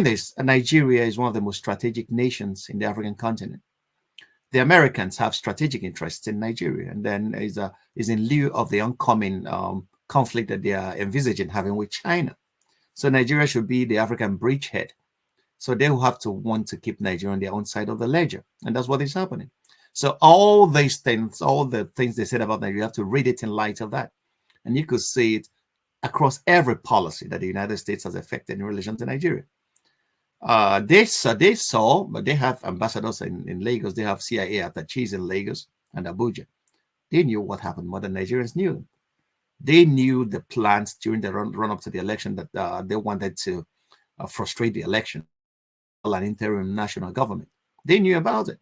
this, Nigeria is one of the most strategic nations in the African continent. The Americans have strategic interests in Nigeria, and then is in lieu of the oncoming conflict that they are envisaging having with China. So Nigeria should be the African bridgehead. So they will have to want to keep Nigeria on their own side of the ledger, and that's what is happening. So all these things, all the things they said about Nigeria, you have to read it in light of that, and you could see it across every policy that the United States has affected in relation to Nigeria. They saw, but they have ambassadors in Lagos. They have CIA attaches in Lagos and Abuja. They knew what happened more than Nigerians knew. They knew the plans during the run-up to the election that they wanted to frustrate the election, an interim national government. They knew about it.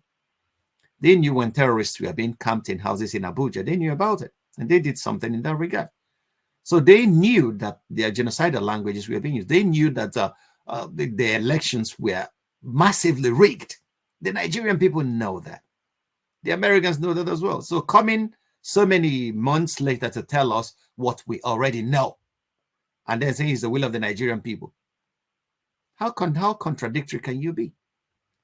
They knew when terrorists were being camped in houses in Abuja. They knew about it, and they did something in that regard. So they knew that their genocidal languages were being used. They knew that the elections were massively rigged. The Nigerian people know that. The Americans know that as well. So coming so many months later to tell us what we already know, and then saying it's the will of the Nigerian people. How contradictory can you be?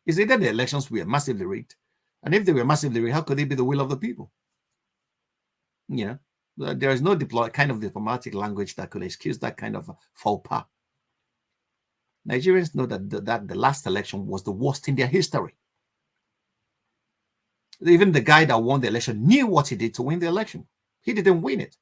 Is it that the elections were massively rigged? And if they were massively rigged, how could they be the will of the people? You know, there is no kind of diplomatic language that could excuse that kind of faux pas. Nigerians know that the last election was the worst in their history. Even the guy that won the election knew what he did to win the election. He didn't win it.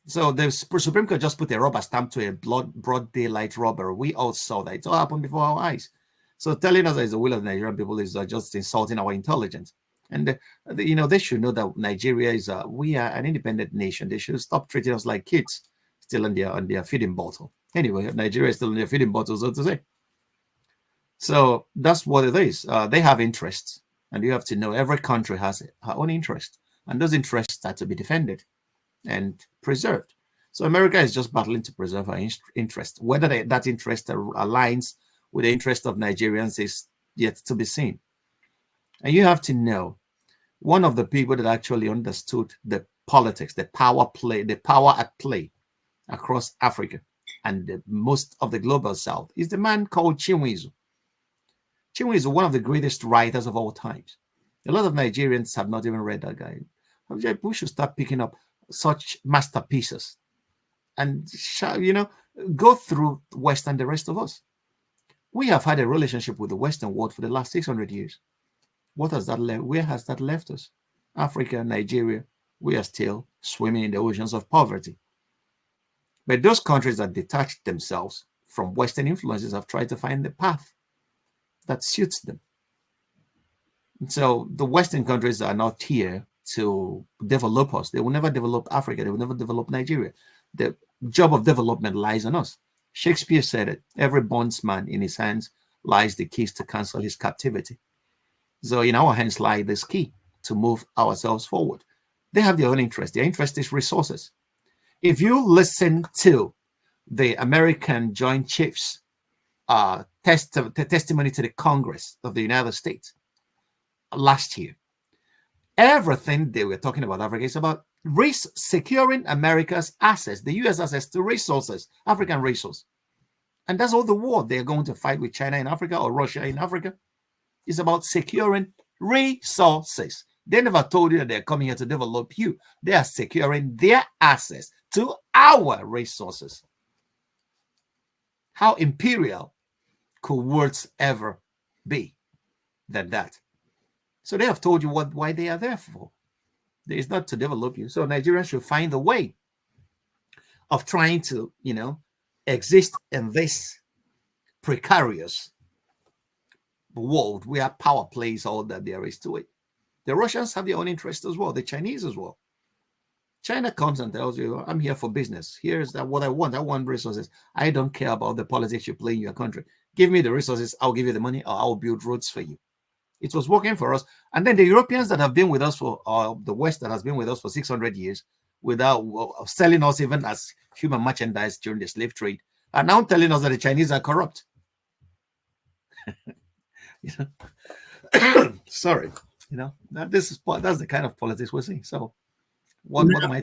So the Supreme Court just put a rubber stamp to a broad daylight robbery. We all saw that. It all happened before our eyes. So telling us that it's the will of the Nigerian people is just insulting our intelligence. And, you know, they should know that Nigeria is, we are an independent nation. They should stop treating us like kids, still on their feeding bottle. Anyway, Nigeria is still on their feeding bottle, so to say. So that's what it is. They have interests, and you have to know every country has her own interest, and those interests are to be defended and preserved. So America is just battling to preserve her interest. Whether that interest aligns with the interest of Nigerians is yet to be seen. And you have to know, one of the people that actually understood the politics, the power at play across Africa and most of the global south is the man called Chinweizu. Chinweizu, one of the greatest writers of all times. A lot of Nigerians have not even read that guy. We should start picking up such masterpieces and, you know, go through West and the rest of us. We have had a relationship with the Western world for the last 600 years. What has that left? Where has that left us? Africa, Nigeria, we are still swimming in the oceans of poverty. But those countries that detached themselves from Western influences have tried to find the path that suits them. And so the Western countries are not here to develop us. They will never develop Africa. They will never develop Nigeria. The job of development lies on us. Shakespeare said it. Every bondsman in his hands lies the keys to cancel his captivity. So in our hands lie this key to move ourselves forward. They have their own interest. Their interest is resources. If you listen to the American Joint Chiefs testimony to the Congress of the United States last year, everything they were talking about Africa is about securing America's access, the U.S. access to resources, African resources. And that's all the war they're going to fight with China in Africa or Russia in Africa. It's about securing resources. They never told you that they're coming here to develop you. They are securing their access to our resources. How imperial could words ever be than that? So they have told you why they are there for. It's not to develop you. So Nigerians should find a way of trying to, you know, exist in this precarious world where power plays all that there is to it. The Russians have their own interests as well. The Chinese as well. China comes and tells you, I'm here for business. Here's what I want. I want resources. I don't care about the politics you play in your country. Give me the resources. I'll give you the money, or I'll build roads for you. It was working for us. And then the Europeans that have been with us for, the West that has been with us for 600 years, without selling us even as human merchandise during the slave trade, are now telling us that the Chinese are corrupt. You know? Sorry. You know, that's the kind of politics we're seeing. So what am I